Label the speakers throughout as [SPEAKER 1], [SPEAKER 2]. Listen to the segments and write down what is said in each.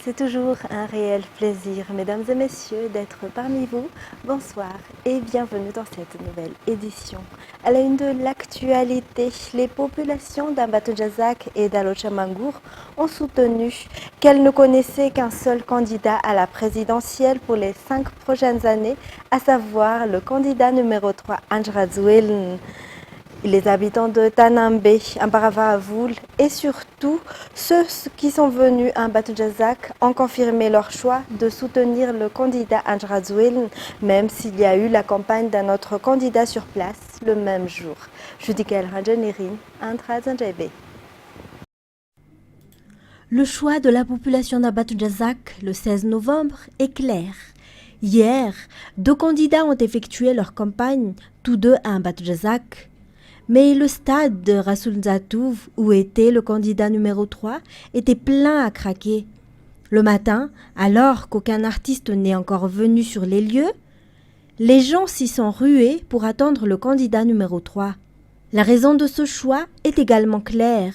[SPEAKER 1] C'est toujours un réel plaisir, mesdames et messieurs, d'être parmi vous. Bonsoir et bienvenue dans cette nouvelle édition. À la une de l'actualité, les populations d'Ambatondjazak et d'Alochamangour ont soutenu qu'elles ne connaissaient qu'un seul candidat à la présidentielle pour les 5 prochaines années, à savoir le candidat numéro 3, Andjradjoueln. Les habitants de Tanambé, Ambaravavoul et surtout ceux qui sont venus à Ambatondjazak ont confirmé leur choix de soutenir le candidat Andjradjoueln, même s'il y a eu la campagne d'un autre candidat sur place le même jour. Judikel Ranjanirin, Andjradjandjebe.
[SPEAKER 2] Le choix de la population d'Ambatondjazak le 16 novembre est clair. Hier, 2 candidats ont effectué leur campagne, tous deux à Ambatondjazak. Mais le stade de Rassoul Zatouf, où était le candidat numéro 3, était plein à craquer. Le matin, alors qu'aucun artiste n'est encore venu sur les lieux, les gens s'y sont rués pour attendre le candidat numéro 3. La raison de ce choix est également claire.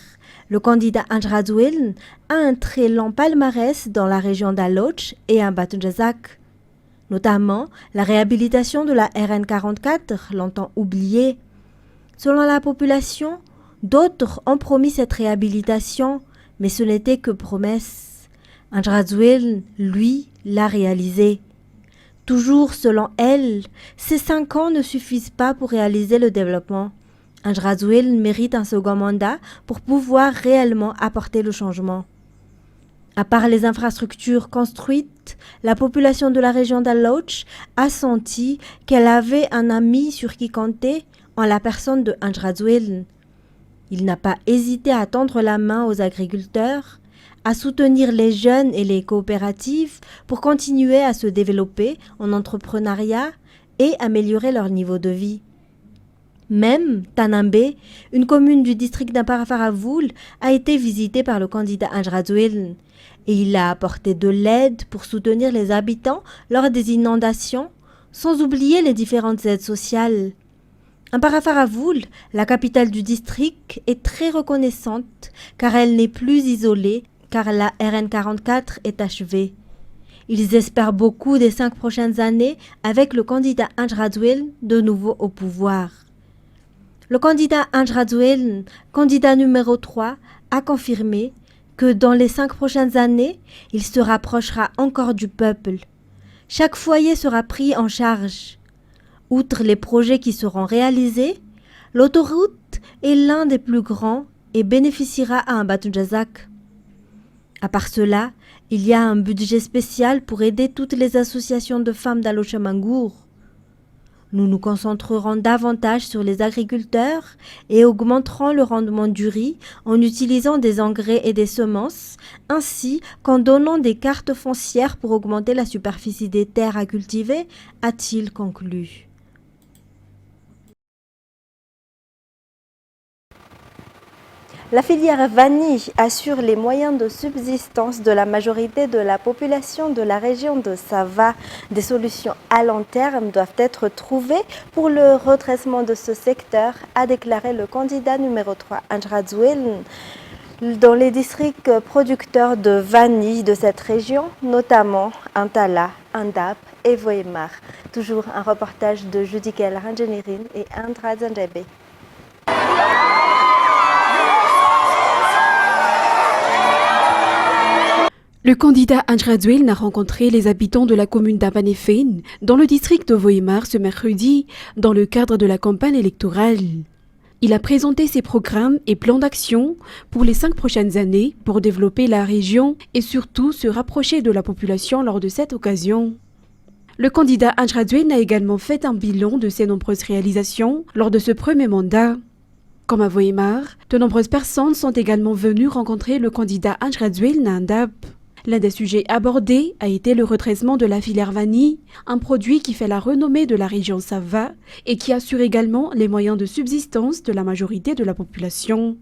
[SPEAKER 2] Le candidat Andjradjoueln a un très lent palmarès dans la région d'Aloch et à Ambatondjazak. Notamment la réhabilitation de la RN44, longtemps oubliée. Selon la population, d'autres ont promis cette réhabilitation, mais ce n'était que promesse. Andjradjoueln, lui, l'a réalisé. Toujours selon elle, ces 5 ans ne suffisent pas pour réaliser le développement. Andjradjoueln mérite un second mandat pour pouvoir réellement apporter le changement. À part les infrastructures construites, la population de la région d'Aloch a senti qu'elle avait un ami sur qui compter, en la personne de Andjradjoueln. Il n'a pas hésité à tendre la main aux agriculteurs, à soutenir les jeunes et les coopératives pour continuer à se développer en entrepreneuriat et améliorer leur niveau de vie. Même Tanambé, une commune du district d'Ambaravavoul, a été visitée par le candidat Andjradjoueln et il a apporté de l'aide pour soutenir les habitants lors des inondations, sans oublier les différentes aides sociales. Ambaravavoul, la capitale du district, est très reconnaissante car elle n'est plus isolée, car la RN44 est achevée. Ils espèrent beaucoup des 5 prochaines années avec le candidat Andjradjoueln de nouveau au pouvoir. Le candidat Andjradjoueln, candidat numéro 3, a confirmé que dans les 5 prochaines années, il se rapprochera encore du peuple. Chaque foyer sera pris en charge. Outre les projets qui seront réalisés, l'autoroute est l'un des plus grands et bénéficiera à Ambatondjazak. À part cela, il y a un budget spécial pour aider toutes les associations de femmes d'Alochamangour. Nous nous concentrerons davantage sur les agriculteurs et augmenterons le rendement du riz en utilisant des engrais et des semences, ainsi qu'en donnant des cartes foncières pour augmenter la superficie des terres à cultiver, a-t-il conclu.
[SPEAKER 1] La filière vanille assure les moyens de subsistance de la majorité de la population de la région de Sava. Des solutions à long terme doivent être trouvées pour le redressement de ce secteur, a déclaré le candidat numéro 3, Andjradjoueln, dans les districts producteurs de vanille de cette région, notamment Antala, Andap et Voemar. Toujours un reportage de Judikel Ranjanirin et Andjradjandjebe.
[SPEAKER 3] Le candidat Andjradjoueln a rencontré les habitants de la commune d'Abanefein dans le district de Voemar ce mercredi dans le cadre de la campagne électorale. Il a présenté ses programmes et plans d'action pour les 5 prochaines années pour développer la région et surtout se rapprocher de la population lors de cette occasion. Le candidat Andjradjoueln a également fait un bilan de ses nombreuses réalisations lors de ce premier mandat. Comme à Voemar, de nombreuses personnes sont également venues rencontrer le candidat Andjradjoueln à Andap. L'un des sujets abordés a été le redressement de la filière vanille, un produit qui fait la renommée de la région Sava et qui assure également les moyens de subsistance de la majorité de la population.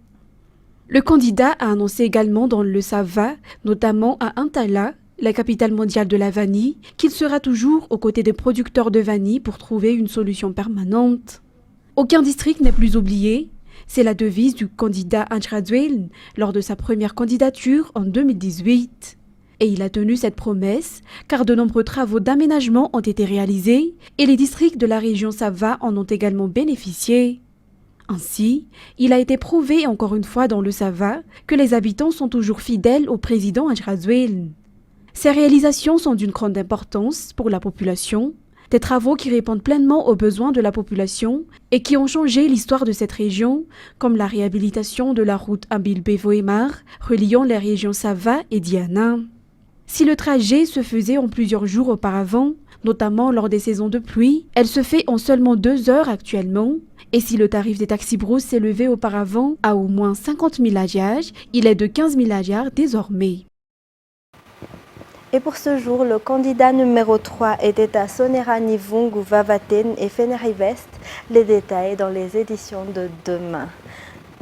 [SPEAKER 3] Le candidat a annoncé également dans le Sava, notamment à Antala, la capitale mondiale de la vanille, qu'il sera toujours aux côtés des producteurs de vanille pour trouver une solution permanente. Aucun district n'est plus oublié. C'est la devise du candidat Andjradjoueln lors de sa première candidature en 2018. Et il a tenu cette promesse car de nombreux travaux d'aménagement ont été réalisés et les districts de la région Sava en ont également bénéficié. Ainsi, il a été prouvé encore une fois dans le Sava que les habitants sont toujours fidèles au président Andrzej. Ces réalisations sont d'une grande importance pour la population, des travaux qui répondent pleinement aux besoins de la population et qui ont changé l'histoire de cette région, comme la réhabilitation de la route Abilbe-Vohemar reliant les régions Sava et Diana. Si le trajet se faisait en plusieurs jours auparavant, notamment lors des saisons de pluie, elle se fait en seulement 2 heures actuellement. Et si le tarif des taxis-brousses s'élevait auparavant à au moins 50 000 ayars, il est de 15 000 ayars désormais.
[SPEAKER 1] Et pour ce jour, le candidat numéro 3 était à Sonera Nivungu, Vavaten et Feneri-Vest. Les détails dans les éditions de demain.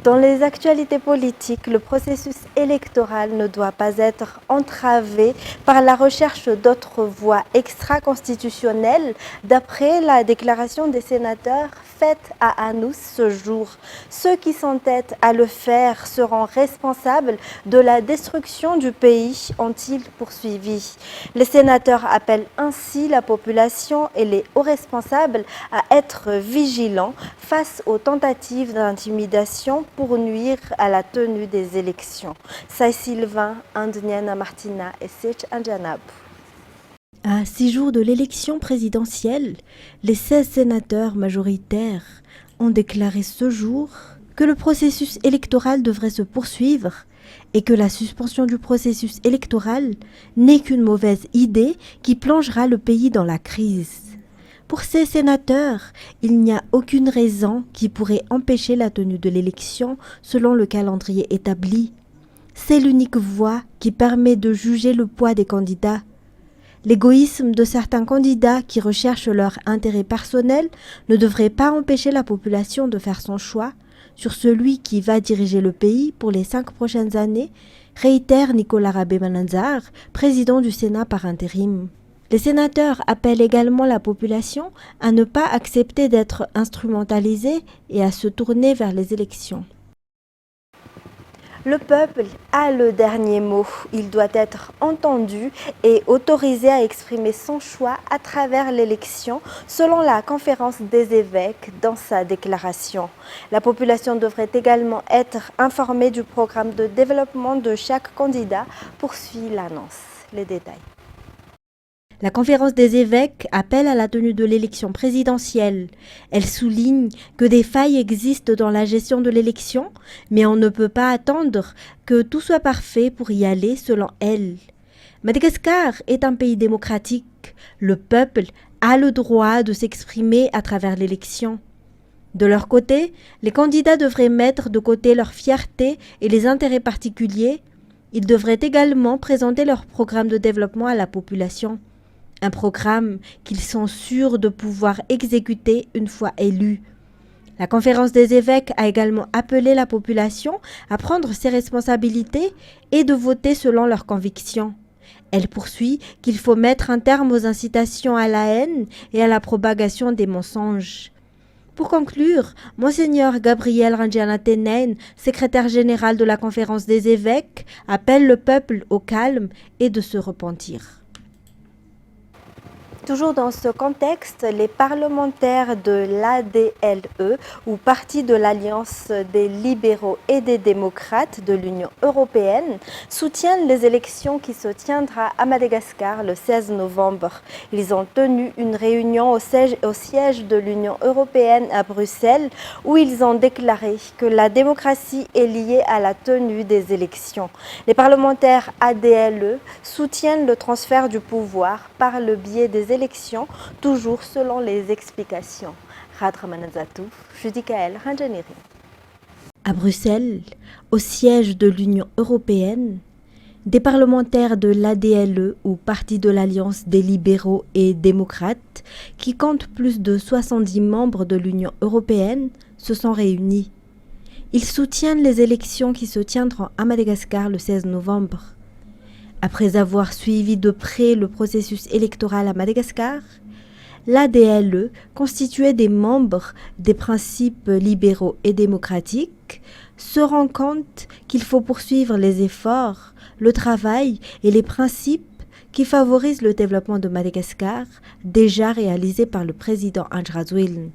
[SPEAKER 1] Dans les actualités politiques, le processus électoral ne doit pas être entravé par la recherche d'autres voies extra-constitutionnelles, d'après la déclaration des sénateurs faite à Anous ce jour. Ceux qui s'entêtent à le faire seront responsables de la destruction du pays, ont-ils poursuivi. Les sénateurs appellent ainsi la population et les hauts responsables à être vigilants face aux tentatives d'intimidation pour nuire à la tenue des élections. Sai Sylvain, Andniana Martina et Sech Andjanab.
[SPEAKER 2] À 6 jours de l'élection présidentielle, les 16 sénateurs majoritaires ont déclaré ce jour que le processus électoral devrait se poursuivre et que la suspension du processus électoral n'est qu'une mauvaise idée qui plongera le pays dans la crise. Pour ces sénateurs, il n'y a aucune raison qui pourrait empêcher la tenue de l'élection selon le calendrier établi. C'est l'unique voie qui permet de juger le poids des candidats. L'égoïsme de certains candidats qui recherchent leur intérêt personnel ne devrait pas empêcher la population de faire son choix sur celui qui va diriger le pays pour les 5 prochaines années, réitère Nicolas Rabé-Mananzar, président du Sénat par intérim. Les sénateurs appellent également la population à ne pas accepter d'être instrumentalisée et à se tourner vers les élections.
[SPEAKER 1] Le peuple a le dernier mot. Il doit être entendu et autorisé à exprimer son choix à travers l'élection, selon la conférence des évêques dans sa déclaration. La population devrait également être informée du programme de développement de chaque candidat, poursuit l'annonce. Les détails.
[SPEAKER 2] La conférence des évêques appelle à la tenue de l'élection présidentielle. Elle souligne que des failles existent dans la gestion de l'élection, mais on ne peut pas attendre que tout soit parfait pour y aller selon elle. Madagascar est un pays démocratique. Le peuple a le droit de s'exprimer à travers l'élection. De leur côté, les candidats devraient mettre de côté leur fierté et les intérêts particuliers. Ils devraient également présenter leur programme de développement à la population. Un programme qu'ils sont sûrs de pouvoir exécuter une fois élus. La conférence des évêques a également appelé la population à prendre ses responsabilités et de voter selon leurs convictions. Elle poursuit qu'il faut mettre un terme aux incitations à la haine et à la propagation des mensonges. Pour conclure, Monseigneur Gabriel Randjanatenein, secrétaire général de la conférence des évêques, appelle le peuple au calme et de se repentir.
[SPEAKER 1] Toujours dans ce contexte, les parlementaires de l'ADLE, ou Parti de l'Alliance des libéraux et des démocrates de l'Union européenne, soutiennent les élections qui se tiendra à Madagascar le 16 novembre. Ils ont tenu une réunion au siège de l'Union européenne à Bruxelles, où ils ont déclaré que la démocratie est liée à la tenue des élections. Les parlementaires ADLE soutiennent le transfert du pouvoir par le biais des élections, toujours selon les explications. Radramanazatu, Judikael Ranjaniri.
[SPEAKER 2] À Bruxelles, au siège de l'Union européenne, des parlementaires de l'ADLE, ou Parti de l'Alliance des libéraux et démocrates, qui comptent plus de 70 membres de l'Union européenne, se sont réunis. Ils soutiennent les élections qui se tiendront à Madagascar le 16 novembre. Après avoir suivi de près le processus électoral à Madagascar, l'ADLE, constituée des membres des principes libéraux et démocratiques, se rend compte qu'il faut poursuivre les efforts, le travail et les principes qui favorisent le développement de Madagascar, déjà réalisés par le président Andry Rajoelina.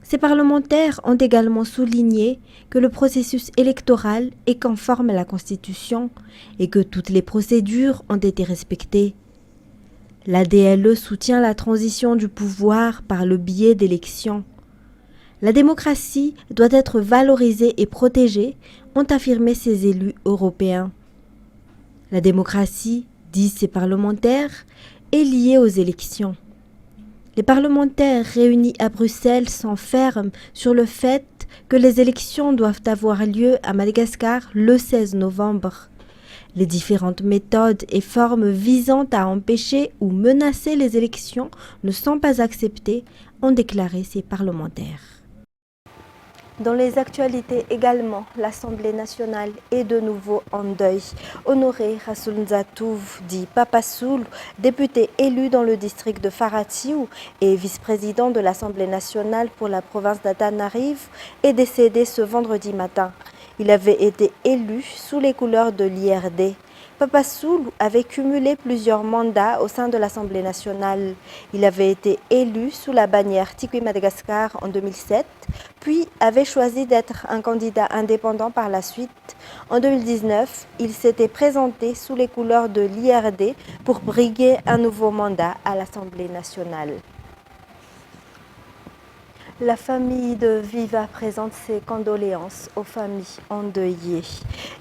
[SPEAKER 2] Ces parlementaires ont également souligné que le processus électoral est conforme à la Constitution et que toutes les procédures ont été respectées. L'ADLE soutient la transition du pouvoir par le biais d'élections. La démocratie doit être valorisée et protégée, ont affirmé ces élus européens. La démocratie, disent ces parlementaires, est liée aux élections. Les parlementaires réunis à Bruxelles sont fermes sur le fait que les élections doivent avoir lieu à Madagascar le 16 novembre. Les différentes méthodes et formes visant à empêcher ou menacer les élections ne sont pas acceptées, ont déclaré ces parlementaires.
[SPEAKER 1] Dans les actualités également, l'Assemblée nationale est de nouveau en deuil. Honoré Rassoul Nzatouf, dit Papa Soul, député élu dans le district de Faratiu et vice-président de l'Assemblée nationale pour la province d'Antananarivo, est décédé ce vendredi matin. Il avait été élu sous les couleurs de l'IRD. Papa Soul avait cumulé plusieurs mandats au sein de l'Assemblée nationale. Il avait été élu sous la bannière Tikwi Madagascar en 2007, puis avait choisi d'être un candidat indépendant par la suite. En 2019, il s'était présenté sous les couleurs de l'IRD pour briguer un nouveau mandat à l'Assemblée nationale. La famille de Viva présente ses condoléances aux familles endeuillées.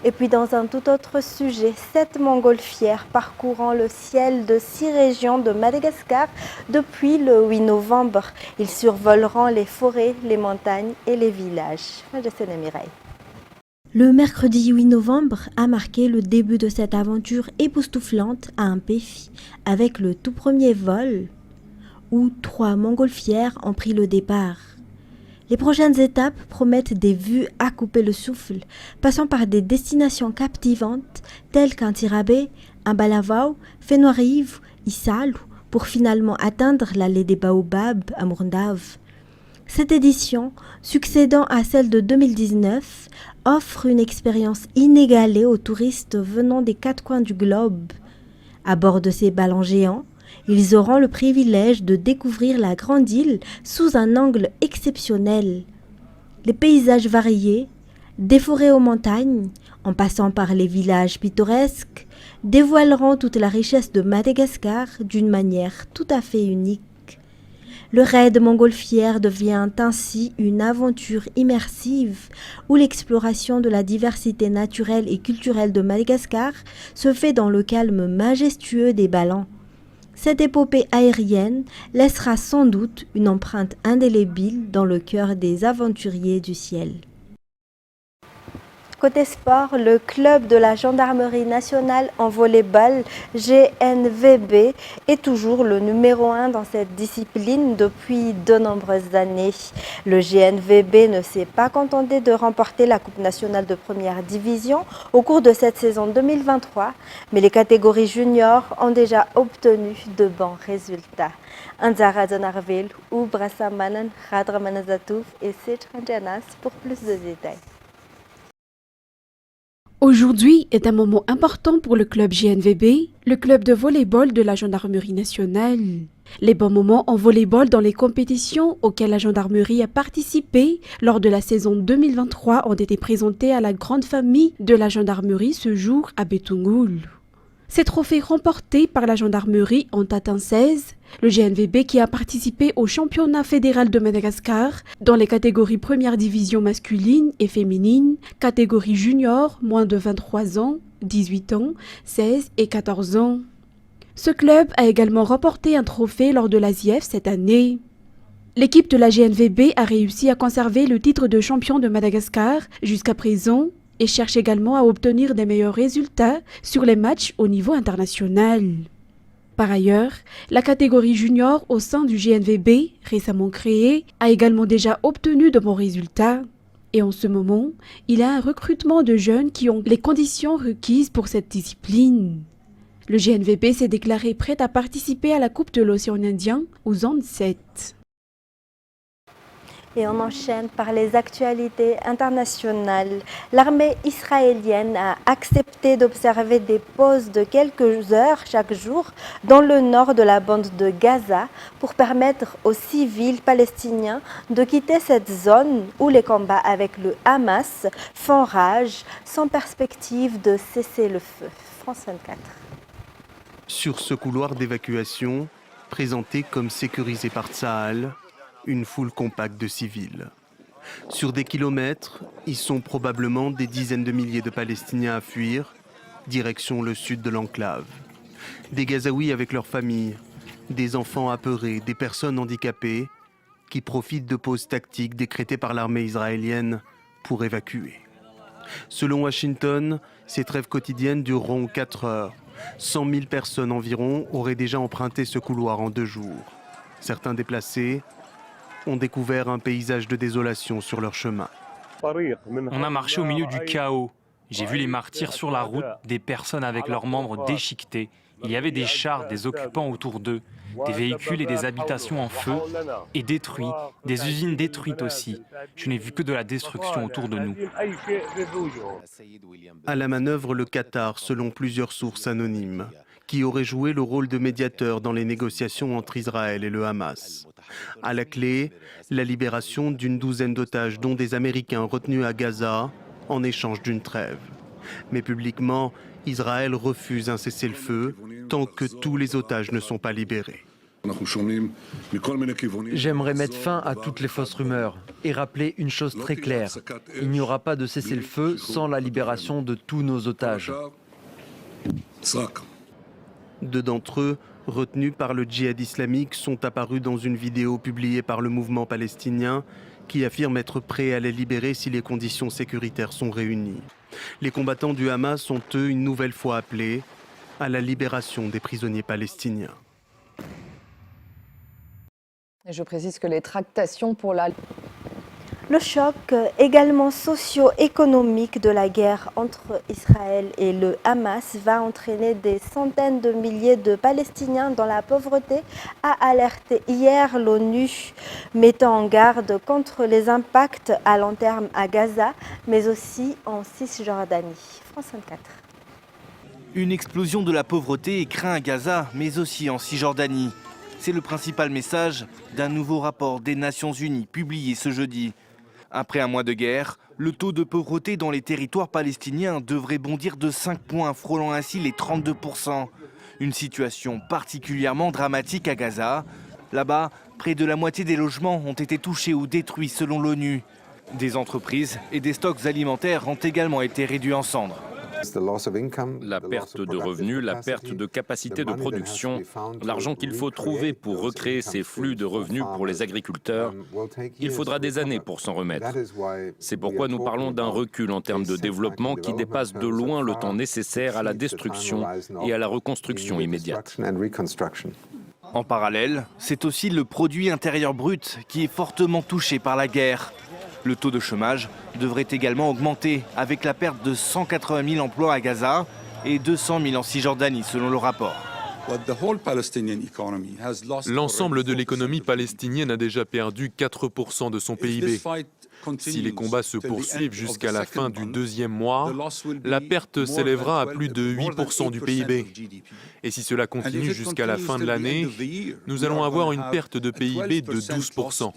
[SPEAKER 1] Et puis dans un tout autre sujet, 7 montgolfières parcourant le ciel de 6 régions de Madagascar depuis le 8 novembre. Ils survoleront les forêts, les montagnes et les villages.
[SPEAKER 2] Le mercredi 8 novembre a marqué le début de cette aventure époustouflante à Ampéfi, avec le tout premier vol où 3 montgolfières ont pris le départ. Les prochaines étapes promettent des vues à couper le souffle, passant par des destinations captivantes telles qu'Antirabé, Ambalavao, Fenoarivo, Issalu, pour finalement atteindre l'allée des Baobabs à Morndave. Cette édition, succédant à celle de 2019, offre une expérience inégalée aux touristes venant des 4 coins du globe. À bord de ces ballons géants, ils auront le privilège de découvrir la grande île sous un angle exceptionnel. Les paysages variés, des forêts aux montagnes, en passant par les villages pittoresques, dévoileront toute la richesse de Madagascar d'une manière tout à fait unique. Le raid montgolfière devient ainsi une aventure immersive où l'exploration de la diversité naturelle et culturelle de Madagascar se fait dans le calme majestueux des ballons. Cette épopée aérienne laissera sans doute une empreinte indélébile dans le cœur des aventuriers du ciel.
[SPEAKER 1] Côté sport, le club de la gendarmerie nationale en volleyball, GNVB, est toujours le numéro 1 dans cette discipline depuis de nombreuses années. Le GNVB ne s'est pas contenté de remporter la Coupe nationale de première division au cours de cette saison 2023, mais les catégories juniors ont déjà obtenu de bons résultats. Anzara Zonarvel ou Brassamanan Radramanazatouf et Sechanjanas pour plus de détails.
[SPEAKER 3] Aujourd'hui est un moment important pour le club GNVB, le club de volleyball de la gendarmerie nationale. Les bons moments en volleyball dans les compétitions auxquelles la gendarmerie a participé lors de la saison 2023 ont été présentés à la grande famille de la gendarmerie ce jour à Betungul. Ces trophées remportés par la gendarmerie ont atteint 16, le GNVB qui a participé au championnat fédéral de Madagascar dans les catégories première division masculine et féminine, catégorie junior, moins de 23 ans, 18 ans, 16 et 14 ans. Ce club a également remporté un trophée lors de l'ASIEF cette année. L'équipe de la GNVB a réussi à conserver le titre de champion de Madagascar jusqu'à présent et cherche également à obtenir des meilleurs résultats sur les matchs au niveau international. Par ailleurs, la catégorie junior au sein du GNVB, récemment créée, a également déjà obtenu de bons résultats. Et en ce moment, il y a un recrutement de jeunes qui ont les conditions requises pour cette discipline. Le GNVP s'est déclaré prêt à participer à la Coupe de l'océan Indien aux Zone 7.
[SPEAKER 1] Et on enchaîne par les actualités internationales. L'armée israélienne a accepté d'observer des pauses de quelques heures chaque jour dans le nord de la bande de Gaza pour permettre aux civils palestiniens de quitter cette zone où les combats avec le Hamas font rage sans perspective de cesser le feu. France 24.
[SPEAKER 4] Sur ce couloir d'évacuation, présenté comme sécurisé par Tsahal, une foule compacte de civils. Sur des kilomètres, ils sont probablement des dizaines de milliers de Palestiniens à fuir, direction le sud de l'enclave. Des Gazaouis avec leurs familles, des enfants apeurés, des personnes handicapées qui profitent de pauses tactiques décrétées par l'armée israélienne pour évacuer. Selon Washington, ces trêves quotidiennes dureront 4 heures. 100 000 personnes environ auraient déjà emprunté ce couloir en 2 jours. Certains déplacés ont découvert un paysage de désolation sur leur chemin.
[SPEAKER 5] On a marché au milieu du chaos. J'ai vu les martyrs sur la route, des personnes avec leurs membres déchiquetés. Il y avait des chars, des occupants autour d'eux, des véhicules et des habitations en feu et détruits, des usines détruites aussi. Je n'ai vu que de la destruction autour de nous.
[SPEAKER 4] À la manœuvre, le Qatar, selon plusieurs sources anonymes, qui aurait joué le rôle de médiateur dans les négociations entre Israël et le Hamas. À la clé, la libération d'une douzaine d'otages, dont des Américains retenus à Gaza, en échange d'une trêve. Mais publiquement, Israël refuse un cessez-le-feu tant que tous les otages ne sont pas libérés.
[SPEAKER 6] J'aimerais mettre fin à toutes les fausses rumeurs et rappeler une chose très claire. Il n'y aura pas de cessez-le-feu sans la libération de tous nos otages.
[SPEAKER 4] 2 d'entre eux, retenus par le djihad islamique, sont apparus dans une vidéo publiée par le mouvement palestinien qui affirme être prêt à les libérer si les conditions sécuritaires sont réunies. Les combattants du Hamas sont eux une nouvelle fois appelés à la libération des prisonniers palestiniens.
[SPEAKER 7] Et je précise que les tractations pour la...
[SPEAKER 1] Le choc également socio-économique de la guerre entre Israël et le Hamas va entraîner des centaines de milliers de Palestiniens dans la pauvreté, a alerté hier l'ONU, mettant en garde contre les impacts à long terme à Gaza, mais aussi en Cisjordanie. France 24.
[SPEAKER 8] Une explosion de la pauvreté est crainte à Gaza, mais aussi en Cisjordanie. C'est le principal message d'un nouveau rapport des Nations Unies publié ce jeudi. Après un mois de guerre, le taux de pauvreté dans les territoires palestiniens devrait bondir de 5 points, frôlant ainsi les 32%. Une situation particulièrement dramatique à Gaza. Là-bas, près de la moitié des logements ont été touchés ou détruits selon l'ONU. Des entreprises et des stocks alimentaires ont également été réduits en cendres.
[SPEAKER 9] La perte de revenus, la perte de capacité de production, l'argent qu'il faut trouver pour recréer ces flux de revenus pour les agriculteurs, il faudra des années pour s'en remettre. C'est pourquoi nous parlons d'un recul en termes de développement qui dépasse de loin le temps nécessaire à la destruction et à la reconstruction immédiate.
[SPEAKER 8] En parallèle, c'est aussi le produit intérieur brut qui est fortement touché par la guerre. Le taux de chômage devrait également augmenter avec la perte de 180 000 emplois à Gaza et 200 000 en Cisjordanie selon le rapport.
[SPEAKER 10] L'ensemble de l'économie palestinienne a déjà perdu 4% de son PIB. Si les combats se poursuivent jusqu'à la fin du 2e mois, la perte s'élèvera à plus de 8% du PIB. Et si cela continue jusqu'à la fin de l'année, nous allons avoir une perte de PIB de 12%.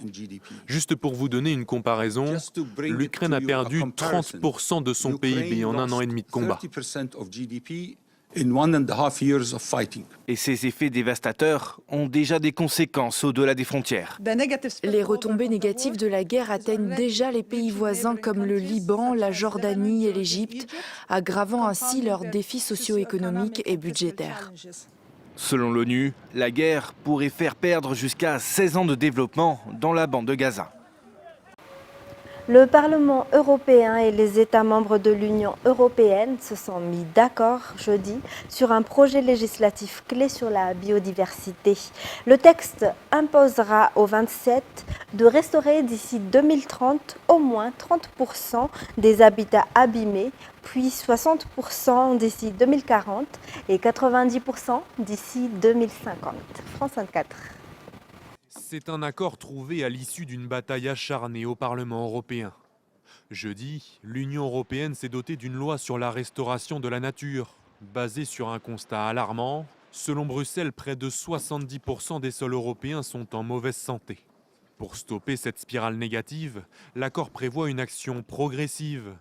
[SPEAKER 10] Juste pour vous donner une comparaison, l'Ukraine a perdu 30% de son PIB en 1 an et demi de combat.
[SPEAKER 8] Et ces effets dévastateurs ont déjà des conséquences au-delà des frontières.
[SPEAKER 11] Les retombées négatives de la guerre atteignent déjà les pays voisins comme le Liban, la Jordanie et l'Égypte, aggravant ainsi leurs défis socio-économiques et budgétaires.
[SPEAKER 8] Selon l'ONU, la guerre pourrait faire perdre jusqu'à 16 ans de développement dans la bande de Gaza.
[SPEAKER 1] Le Parlement européen et les États membres de l'Union européenne se sont mis d'accord jeudi sur un projet législatif clé sur la biodiversité. Le texte imposera aux 27 de restaurer d'ici 2030 au moins 30% des habitats abîmés, puis 60% d'ici 2040 et 90% d'ici 2050. France 24.
[SPEAKER 10] C'est un accord trouvé à l'issue d'une bataille acharnée au Parlement européen. Jeudi, l'Union européenne s'est dotée d'une loi sur la restauration de la nature, basée sur un constat alarmant. Selon Bruxelles, près de 70% des sols européens sont en mauvaise santé. Pour stopper cette spirale négative, l'accord prévoit une action progressive.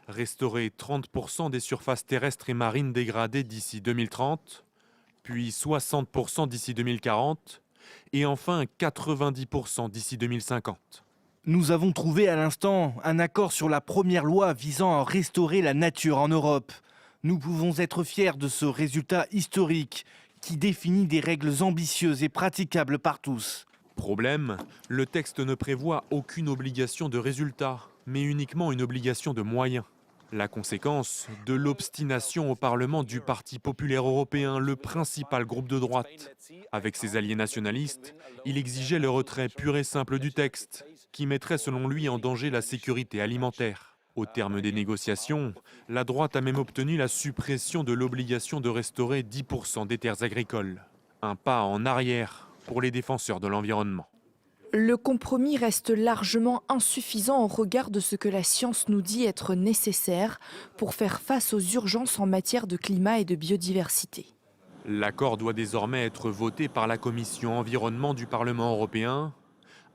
[SPEAKER 10] Restaurer 30% des surfaces terrestres et marines dégradées d'ici 2030, puis 60% d'ici 2040, et enfin 90% d'ici 2050.
[SPEAKER 8] Nous avons trouvé à l'instant un accord sur la première loi visant à restaurer la nature en Europe. Nous pouvons être fiers de ce résultat historique qui définit des règles ambitieuses et praticables par tous.
[SPEAKER 10] Problème, le texte ne prévoit aucune obligation de résultat, mais uniquement une obligation de moyens. La conséquence de l'obstination au Parlement du Parti populaire européen, le principal groupe de droite. Avec ses alliés nationalistes, il exigeait le retrait pur et simple du texte, qui mettrait selon lui en danger la sécurité alimentaire. Au terme des négociations, la droite a même obtenu la suppression de l'obligation de restaurer 10% des terres agricoles. Un pas en arrière pour les défenseurs de l'environnement.
[SPEAKER 11] Le compromis reste largement insuffisant au regard de ce que la science nous dit être nécessaire pour faire face aux urgences en matière de climat et de biodiversité.
[SPEAKER 10] L'accord doit désormais être voté par la Commission environnement du Parlement européen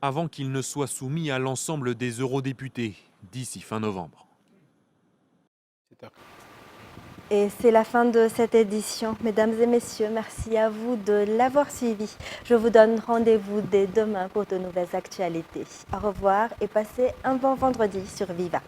[SPEAKER 10] avant qu'il ne soit soumis à l'ensemble des eurodéputés d'ici fin novembre.
[SPEAKER 1] Et c'est la fin de cette édition. Mesdames et messieurs, merci à vous de l'avoir suivi. Je vous donne rendez-vous dès demain pour de nouvelles actualités. Au revoir et passez un bon vendredi sur Viva.